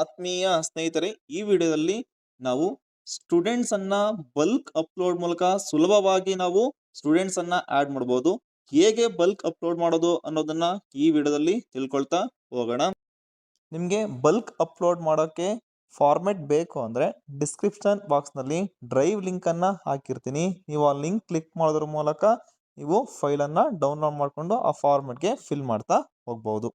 ಆತ್ಮೀಯ ಸ್ನೇಹಿತರೆ, ಈ ವಿಡಿಯೋದಲ್ಲಿ ನಾವು ಸ್ಟೂಡೆಂಟ್ಸ್ ಅನ್ನ ಬಲ್ಕ್ ಅಪ್ಲೋಡ್ ಮೂಲಕ ಸುಲಭವಾಗಿ ನಾವು ಸ್ಟೂಡೆಂಟ್ಸ್ ಅನ್ನ ಆಡ್ ಮಾಡಬಹುದು. ಹೇಗೆ ಬಲ್ಕ್ ಅಪ್ಲೋಡ್ ಮಾಡೋದು ಅನ್ನೋದನ್ನ ಈ ವಿಡಿಯೋದಲ್ಲಿ ತಿಳ್ಕೊಳ್ತಾ ಹೋಗೋಣ. ನಿಮಗೆ ಬಲ್ಕ್ ಅಪ್ಲೋಡ್ ಮಾಡೋಕೆ ಫಾರ್ಮೆಟ್ ಬೇಕು ಅಂದ್ರೆ ಡಿಸ್ಕ್ರಿಪ್ಷನ್ ಬಾಕ್ಸ್ ನಲ್ಲಿ ಡ್ರೈವ್ ಲಿಂಕ್ ಅನ್ನ ಹಾಕಿರ್ತೀನಿ. ನೀವು ಆ ಲಿಂಕ್ ಕ್ಲಿಕ್ ಮಾಡೋದ್ರ ಮೂಲಕ ನೀವು ಫೈಲ್ ಅನ್ನ ಡೌನ್ಲೋಡ್ ಮಾಡಿಕೊಂಡು ಆ ಫಾರ್ಮೆಟ್ಗೆ ಫಿಲ್ ಮಾಡ್ತಾ ಹೋಗ್ಬಹುದು.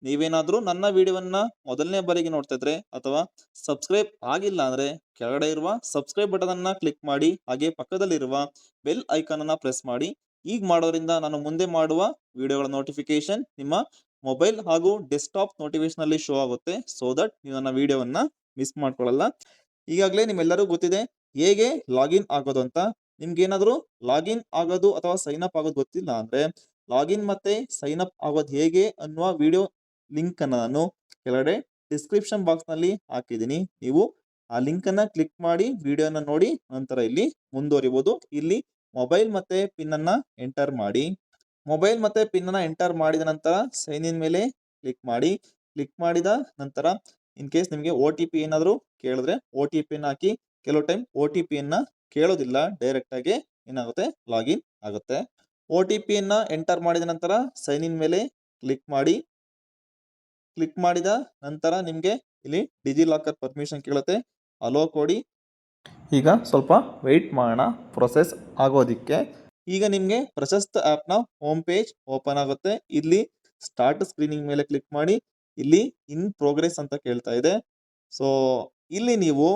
ನೀವೇನಾದ್ರೂ ನನ್ನ ವಿಡಿಯೋವನ್ನ ಮೊದಲನೇ ಬಾರಿಗೆ ನೋಡ್ತಾ ಇದ್ರೆ ಅಥವಾ ಸಬ್ಸ್ಕ್ರೈಬ್ ಆಗಿಲ್ಲ ಅಂದ್ರೆ ಕೆಳಗಡೆ ಇರುವ ಸಬ್ಸ್ಕ್ರೈಬ್ ಬಟನ್ ಅನ್ನ ಕ್ಲಿಕ್ ಮಾಡಿ, ಹಾಗೆ ಪಕ್ಕದಲ್ಲಿರುವ ಬೆಲ್ ಐಕಾನ್ ಅನ್ನ ಪ್ರೆಸ್ ಮಾಡಿ. ಈಗ ಮಾಡೋದ್ರಿಂದ ನಾನು ಮುಂದೆ ಮಾಡುವ ವಿಡಿಯೋಗಳ ನೋಟಿಫಿಕೇಶನ್ ನಿಮ್ಮ ಮೊಬೈಲ್ ಹಾಗೂ ಡೆಸ್ಕ್ಟಾಪ್ ನೋಟಿಫಿಕೇಶನ್ ಅಲ್ಲಿ ಶೋ ಆಗುತ್ತೆ. ಸೋ ದಟ್ ನೀವು ನನ್ನ ವಿಡಿಯೋವನ್ನ ಮಿಸ್ ಮಾಡ್ಕೊಳ್ಳಲ್ಲ. ಈಗಾಗಲೇ ನಿಮ್ಮೆಲ್ಲರೂ ಗೊತ್ತಿದೆ ಹೇಗೆ ಲಾಗಿನ್ ಆಗೋದು ಅಂತ. ನಿಮ್ಗೆ ಏನಾದ್ರು ಲಾಗಿನ್ ಆಗೋದು ಅಥವಾ ಸೈನ್ ಅಪ್ ಆಗೋದು ಗೊತ್ತಿಲ್ಲ ಅಂದ್ರೆ ಲಾಗಿನ್ ಮತ್ತೆ ಸೈನ್ ಅಪ್ ಆಗೋದು ಹೇಗೆ ಅನ್ನುವ ವಿಡಿಯೋ ಲಿಂಕ್ ಅನ್ನ ನಾನು ಕೆಳಗಡೆ ಡಿಸ್ಕ್ರಿಪ್ಷನ್ ಬಾಕ್ಸ್ ನಲ್ಲಿ ಹಾಕಿದ್ದೀನಿ. ನೀವು ಆ ಲಿಂಕ್ ಅನ್ನ ಕ್ಲಿಕ್ ಮಾಡಿ ವಿಡಿಯೋನ ನೋಡಿ ನಂತರ ಇಲ್ಲಿ ಮುಂದುವರಿಬಹುದು. ಇಲ್ಲಿ ಮೊಬೈಲ್ ಮತ್ತೆ ಪಿನ್ ಅನ್ನ ಎಂಟರ್ ಮಾಡಿ. ಮೊಬೈಲ್ ಮತ್ತೆ ಪಿನ್ ಅನ್ನ ಎಂಟರ್ ಮಾಡಿದ ನಂತರ ಸೈನ್ ಇನ್ ಮೇಲೆ ಕ್ಲಿಕ್ ಮಾಡಿ. ಕ್ಲಿಕ್ ಮಾಡಿದ ನಂತರ ಇನ್ ಕೇಸ್ ನಿಮಗೆ OTP ಏನಾದ್ರು ಕೇಳಿದ್ರೆ OTP ಅನ್ನ ಹಾಕಿ. ಕೆಲವು ಟೈಮ್ OTP ಅನ್ನ ಕೇಳೋದಿಲ್ಲ, ಡೈರೆಕ್ಟ್ ಆಗಿ ಏನಾಗುತ್ತೆ ಲಾಗಿನ್ ಆಗುತ್ತೆ. OTP ಅನ್ನ ಎಂಟರ್ ಮಾಡಿದ ನಂತರ ಸೈನ್ ಇನ್ ಮೇಲೆ ಕ್ಲಿಕ್ ಮಾಡಿ. ಕ್ಲಿಕ್ ಮಾಡಿದ ನಂತರ ನಿಮಗೆ ಇಲ್ಲಿ ಡಿಜಿ ಲಾಕರ್ ಪರ್ಮಿಷನ್ ಕೇಳುತ್ತೆ, ಅಲೋ ಕೊಡಿ. ಈಗ ಸ್ವಲ್ಪ ವೆಯ್ಟ್ ಮಾಡೋಣ ಪ್ರೊಸೆಸ್ ಆಗೋದಿಕ್ಕೆ. ಈಗ ನಿಮಗೆ ಪ್ರಶಸ್ತ ಆ್ಯಪ್ನ ಹೋಮ್ ಪೇಜ್ ಓಪನ್ ಆಗುತ್ತೆ. ಇಲ್ಲಿ ಸ್ಟಾರ್ಟ್ ಸ್ಕ್ರೀನಿಂಗ್ ಮೇಲೆ ಕ್ಲಿಕ್ ಮಾಡಿ. ಇಲ್ಲಿ ಇನ್ ಪ್ರೋಗ್ರೆಸ್ ಅಂತ ಕೇಳ್ತಾ ಇದೆ. ಸೊ ಇಲ್ಲಿ ನೀವು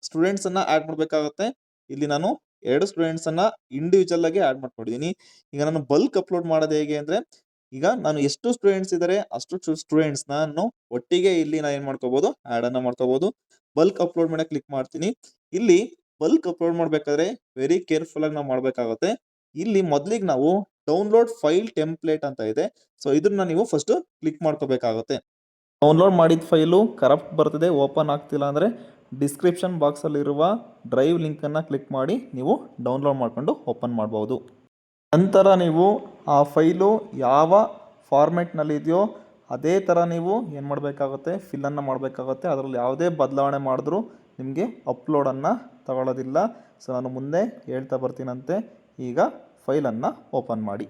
ಸ್ಟೂಡೆಂಟ್ಸ್ ಅನ್ನ ಆಡ್ ಮಾಡಬೇಕಾಗುತ್ತೆ. ಇಲ್ಲಿ ನಾನು 2 ಸ್ಟೂಡೆಂಟ್ಸ್ ಅನ್ನ ಇಂಡಿವಿಜುವಲ್ ಆಗಿ ಆಡ್ ಮಾಡ್ಕೊಂಡಿದ್ದೀನಿ. ಈಗ ನಾನು ಬಲ್ಕ್ ಅಪ್ಲೋಡ್ ಮಾಡೋದು ಹೇಗೆ ಅಂದ್ರೆ, ಈಗ ನಾನು ಎಷ್ಟು ಸ್ಟೂಡೆಂಟ್ಸ್ ಇದ್ದಾರೆ ಅಷ್ಟು ಸ್ಟೂಡೆಂಟ್ಸ್ ನಾನು ಒಟ್ಟಿಗೆ ಇಲ್ಲಿ ನಾನು ಏನ್ ಮಾಡ್ಕೋಬಹುದು, ಆಡ್ ಅನ್ನ ಮಾಡ್ಕೋಬಹುದು. ಬಲ್ಕ್ ಅಪ್ಲೋಡ್ ಮೇಲೆ ಕ್ಲಿಕ್ ಮಾಡ್ತೀನಿ. ಇಲ್ಲಿ ಬಲ್ಕ್ ಅಪ್ಲೋಡ್ ಮಾಡ್ಬೇಕಾದ್ರೆ ವೆರಿ ಕೇರ್ಫುಲ್ ಆಗಿ ನಾವು ಮಾಡ್ಬೇಕಾಗುತ್ತೆ. ಇಲ್ಲಿ ಮೊದಲಿಗೆ ನಾವು ಡೌನ್ಲೋಡ್ ಫೈಲ್ ಟೆಂಪ್ಲೇಟ್ ಅಂತ ಇದೆ. ಸೊ ಇದನ್ನ ನೀವು ಫಸ್ಟ್ ಕ್ಲಿಕ್ ಮಾಡ್ಕೋಬೇಕಾಗುತ್ತೆ. ಡೌನ್ಲೋಡ್ ಮಾಡಿದ ಫೈಲು ಕರಪ್ಟ್ ಬರ್ತದೆ, ಓಪನ್ ಆಗ್ತಿಲ್ಲ ಅಂದರೆ ಡಿಸ್ಕ್ರಿಪ್ಷನ್ ಬಾಕ್ಸಲ್ಲಿರುವ ಡ್ರೈವ್ ಲಿಂಕನ್ನು ಕ್ಲಿಕ್ ಮಾಡಿ ನೀವು ಡೌನ್ಲೋಡ್ ಮಾಡಿಕೊಂಡು ಓಪನ್ ಮಾಡ್ಬೋದು. ನಂತರ ನೀವು ಆ ಫೈಲು ಯಾವ ಫಾರ್ಮೆಟ್ನಲ್ಲಿ ಇದೆಯೋ ಅದೇ ಥರ ನೀವು ಏನು ಮಾಡಬೇಕಾಗುತ್ತೆ, ಫಿಲ್ಲನ್ನು ಮಾಡಬೇಕಾಗುತ್ತೆ. ಅದರಲ್ಲಿ ಯಾವುದೇ ಬದಲಾವಣೆ ಮಾಡಿದ್ರೂ ನಿಮಗೆ ಅಪ್ಲೋಡನ್ನು ತಗೊಳ್ಳೋದಿಲ್ಲ. ಸೊ ನಾನು ಮುಂದೆ ಹೇಳ್ತಾ ಬರ್ತೀನಂತೆ. ಈಗ ಫೈಲನ್ನು ಓಪನ್ ಮಾಡಿ.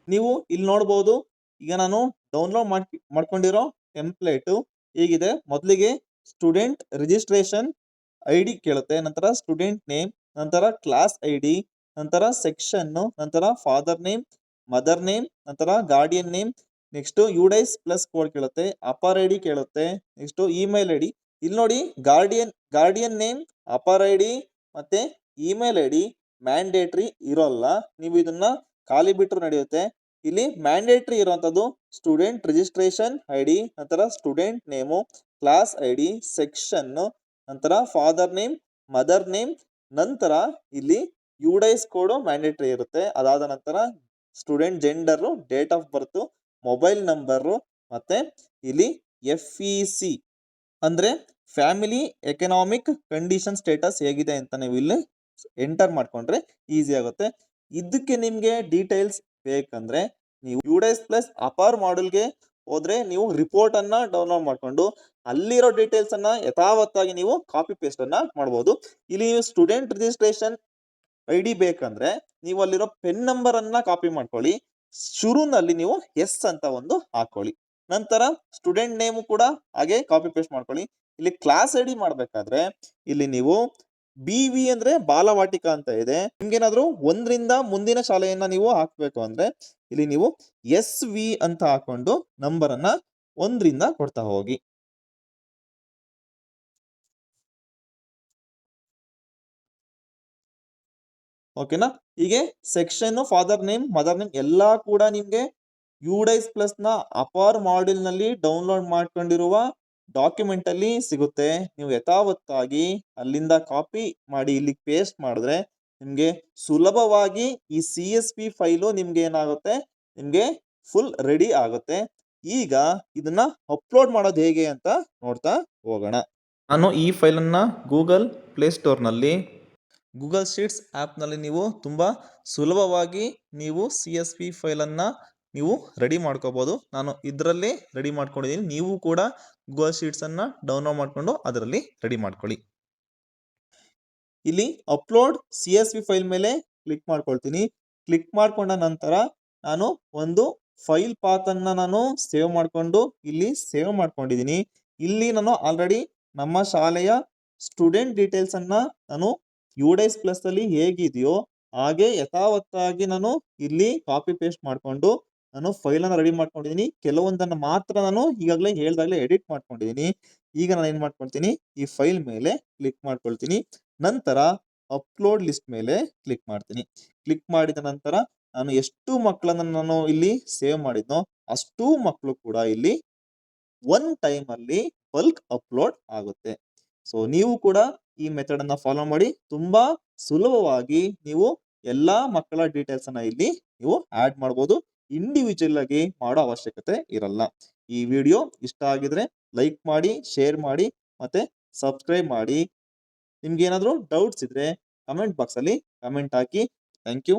ನೀವು ಇಲ್ಲಿ ನೋಡ್ಬೋದು, ಈಗ ನಾನು ಡೌನ್ಲೋಡ್ ಮಾಡ್ಕೊಂಡಿರೋ ಟೆಂಪ್ಲೇಟು ಹೀಗಿದೆ. ಮೊದಲಿಗೆ ಸ್ಟೂಡೆಂಟ್ ರಿಜಿಸ್ಟ್ರೇಷನ್ ID ಕೇಳುತ್ತೆ, ನಂತರ ಸ್ಟೂಡೆಂಟ್ ನೇಮ್, ನಂತರ ಕ್ಲಾಸ್ ID, ನಂತರ ಸೆಕ್ಷನ್ನು, ನಂತರ ಫಾದರ್ ನೇಮ್, ಮದರ್ ನೇಮ್, ನಂತರ guardian name, next UDIS plus code ಕೇಳುತ್ತೆ, ಅಪರ್ ID ಕೇಳುತ್ತೆ, ನೆಕ್ಸ್ಟ್ ಇಮೇಲ್ ID. ಇಲ್ಲಿ ನೋಡಿ ಗಾರ್ಡಿಯನ್ ನೇಮ್, ಅಪರ್ ID ಮತ್ತೆ ಇಮೇಲ್ ID ಮ್ಯಾಂಡೇಟ್ರಿ ಇರೋಲ್ಲ, ನೀವು ಇದನ್ನ ಖಾಲಿ ಬಿಟ್ಟರು ನಡೆಯುತ್ತೆ. ಇಲ್ಲಿ ಮ್ಯಾಂಡೇಟ್ರಿ ಇರುವಂತದ್ದು ಸ್ಟೂಡೆಂಟ್ ರಿಜಿಸ್ಟ್ರೇಷನ್ ID, ನಂತರ student name, class ID, section, ನಂತರ ಫಾದರ್ ನೇಮ್, ಮದರ್ ನೇಮ್, ನಂತರ ಇಲ್ಲಿ UDIS ಕೋಡ್ ಮ್ಯಾಂಡೇಟ್ರಿ ಇರುತ್ತೆ. ಅದಾದ ನಂತರ student gender, date of birth, mobile number, ಮತ್ತೆ ಇಲ್ಲಿ FEC ಅಂದ್ರೆ ಫ್ಯಾಮಿಲಿ ಎಕನಾಮಿಕ್ ಕಂಡೀಷನ್ ಸ್ಟೇಟಸ್ ಹೇಗಿದೆ ಅಂತ ನೀವು ಇಲ್ಲಿ ಎಂಟರ್ ಮಾಡ್ಕೊಂಡ್ರೆ ಈಸಿ ಆಗುತ್ತೆ. ಇದಕ್ಕೆ ನಿಮ್ಗೆ ಡೀಟೇಲ್ಸ್ ಬೇಕಂದ್ರೆ ನೀವು UDIS ಪ್ಲಸ್ ಅಪಾರ್ ಮಾಡಲ್ಗೆ ಹೋದ್ರೆ ನೀವು ರಿಪೋರ್ಟ್ ಅನ್ನ ಡೌನ್ಲೋಡ್ ಮಾಡ್ಕೊಂಡು ಅಲ್ಲಿರೋ ಡೀಟೇಲ್ಸ್ ಅನ್ನ ಯಥಾವತ್ತಾಗಿ ನೀವು ಕಾಪಿ ಪೇಸ್ಟ್ ಅನ್ನ ಮಾಡಬಹುದು. ಇಲ್ಲಿ ನೀವು ಸ್ಟೂಡೆಂಟ್ ರಿಜಿಸ್ಟ್ರೇಷನ್ ID ಬೇಕಂದ್ರೆ ನೀವು ಅಲ್ಲಿರೋ ಪೆನ್ ನಂಬರ್ ಅನ್ನ ಕಾಪಿ ಮಾಡ್ಕೊಳ್ಳಿ. ಶುರುನಲ್ಲಿ ನೀವು ಎಸ್ ಅಂತ ಒಂದು ಹಾಕೊಳ್ಳಿ. ನಂತರ ಸ್ಟೂಡೆಂಟ್ ನೇಮು ಕೂಡ ಹಾಗೆ ಕಾಪಿ ಪೇಸ್ಟ್ ಮಾಡ್ಕೊಳ್ಳಿ. ಇಲ್ಲಿ ಕ್ಲಾಸ್ ID ಮಾಡ್ಬೇಕಾದ್ರೆ ಇಲ್ಲಿ ನೀವು BV ಅಂದ್ರೆ ಬಾಲವಾಟಿಕ ಅಂತ ಇದೆ. ನಿಮ್ಗೇನಾದ್ರೂ 1ರಿಂದ ಮುಂದಿನ ಶಾಲೆಯನ್ನ ನೀವು ಹಾಕ್ಬೇಕು ಅಂದ್ರೆ ಇಲ್ಲಿ ನೀವು SV ಅಂತ ಹಾಕೊಂಡು ನಂಬರ್ ಅನ್ನ 1ರಿಂದ ಕೊಡ್ತಾ ಹೋಗಿ. ಓಕೆನಾ? ಹೀಗೆ section, father name, mother name ಎಲ್ಲಾ ಕೂಡ ನಿಮ್ಗೆ UDIS ಪ್ಲಸ್ ನ ಅಪಾರ್ ಮಾಡ್ಯೂಲ್ ನಲ್ಲಿ ಡೌನ್ಲೋಡ್ ಮಾಡ್ಕೊಂಡಿರುವ ಡಾಕ್ಯುಮೆಂಟ್ ಅಲ್ಲಿ ಸಿಗುತ್ತೆ. ನೀವು ಯಥಾವತ್ತಾಗಿ ಅಲ್ಲಿಂದ ಕಾಪಿ ಮಾಡಿ ಇಲ್ಲಿ ಪೇಸ್ಟ್ ಮಾಡಿದ್ರೆ ನಿಮ್ಗೆ ಸುಲಭವಾಗಿ ಈ CSV ಫೈಲು ನಿಮ್ಗೆ ಏನಾಗುತ್ತೆ, ನಿಮ್ಗೆ ಫುಲ್ ರೆಡಿ ಆಗುತ್ತೆ. ಈಗ ಇದನ್ನ ಅಪ್ಲೋಡ್ ಮಾಡೋದು ಹೇಗೆ ಅಂತ ನೋಡ್ತಾ ಹೋಗೋಣ. ನಾನು ಈ ಫೈಲನ್ನು ಗೂಗಲ್ ಪ್ಲೇಸ್ಟೋರ್ನಲ್ಲಿ ಗೂಗಲ್ ಶೀಟ್ಸ್ ಆ್ಯಪ್ನಲ್ಲಿ ನೀವು ತುಂಬ ಸುಲಭವಾಗಿ ನೀವು CSV ಫೈಲನ್ನು ನೀವು ರೆಡಿ ಮಾಡ್ಕೋಬಹುದು. ನಾನು ಇದರಲ್ಲೇ ರೆಡಿ ಮಾಡ್ಕೊಂಡಿದ್ದೀನಿ. ನೀವು ಕೂಡ ಗೂಗಲ್ ಶೀಟ್ಸ್ ಅನ್ನ ಡೌನ್ಲೋಡ್ ಮಾಡ್ಕೊಂಡು ಅದರಲ್ಲಿ ರೆಡಿ ಮಾಡ್ಕೊಳ್ಳಿ. ಇಲ್ಲಿ ಅಪ್ಲೋಡ್ CSV ಫೈಲ್ ಮೇಲೆ ಕ್ಲಿಕ್ ಮಾಡ್ಕೊಳ್ತೀನಿ. ಕ್ಲಿಕ್ ಮಾಡ್ಕೊಂಡ ನಂತರ ನಾನು ಒಂದು ಫೈಲ್ ಪಾತ್ ಅನ್ನ ನಾನು ಸೇವ್ ಮಾಡ್ಕೊಂಡು ಇಲ್ಲಿ ಸೇವ್ ಮಾಡ್ಕೊಂಡಿದ್ದೀನಿ. ಇಲ್ಲಿ ನಾನು ಆಲ್ರೆಡಿ ನಮ್ಮ ಶಾಲೆಯ ಸ್ಟೂಡೆಂಟ್ ಡೀಟೇಲ್ಸ್ ಅನ್ನ ನಾನು UDIS ಪ್ಲಸ್ ಅಲ್ಲಿ ಹೇಗಿದೆಯೋ ಹಾಗೆ ಯಥಾವತ್ತಾಗಿ ನಾನು ಇಲ್ಲಿ ಕಾಪಿ ಪೇಸ್ಟ್ ಮಾಡ್ಕೊಂಡು ನಾನು ಫೈಲ್ ಅನ್ನ ರೆಡಿ ಮಾಡ್ಕೊಂಡಿದ್ದೀನಿ. ಕೆಲವೊಂದನ್ನು ಮಾತ್ರ ನಾನು ಈಗಾಗಲೇ ಹೇಳ್ದಾಗಲೇ ಎಡಿಟ್ ಮಾಡ್ಕೊಂಡಿದ್ದೀನಿ. ಈಗ ನಾನು ಏನ್ ಮಾಡ್ಕೊಳ್ತೀನಿ, ಈ ಫೈಲ್ ಮೇಲೆ ಕ್ಲಿಕ್ ಮಾಡ್ಕೊಳ್ತೀನಿ. ನಂತರ ಅಪ್ಲೋಡ್ ಲಿಸ್ಟ್ ಮೇಲೆ ಕ್ಲಿಕ್ ಮಾಡ್ತೀನಿ. ಕ್ಲಿಕ್ ಮಾಡಿದ ನಂತರ ನಾನು ಎಷ್ಟು ಮಕ್ಕಳನ್ನ ನಾನು ಇಲ್ಲಿ ಸೇವ್ ಮಾಡಿದ್ನೋ ಅಷ್ಟೂ ಮಕ್ಕಳು ಕೂಡ ಇಲ್ಲಿ ಒನ್ ಟೈಮ್ ಅಲ್ಲಿ ಬಲ್ಕ್ ಅಪ್ಲೋಡ್ ಆಗುತ್ತೆ. ಸೊ ನೀವು ಕೂಡ ಈ ಮೆಥಡ್ ಅನ್ನ ಫಾಲೋ ಮಾಡಿ. ತುಂಬಾ ಸುಲಭವಾಗಿ ನೀವು ಎಲ್ಲಾ ಮಕ್ಕಳ ಡೀಟೇಲ್ಸ್ ಅನ್ನ ಇಲ್ಲಿ ನೀವು ಆಡ್ ಮಾಡಬಹುದು. ಇಂಡಿವಿಜುವಲ್ ಆಗಿ ಮಾಡೋ ಅವಶ್ಯಕತೆ ಇರಲ್ಲ. ಈ ವಿಡಿಯೋ ಇಷ್ಟ ಆಗಿದ್ರೆ ಲೈಕ್ ಮಾಡಿ, ಶೇರ್ ಮಾಡಿ ಮತ್ತೆ ಸಬ್ಸ್ಕ್ರೈಬ್ ಮಾಡಿ. ನಿಮ್ಗೆ ಏನಾದರೂ ಡೌಟ್ಸ್ ಇದ್ರೆ ಕಮೆಂಟ್ ಬಾಕ್ಸ್ ಅಲ್ಲಿ ಕಮೆಂಟ್ ಹಾಕಿ. Thank you.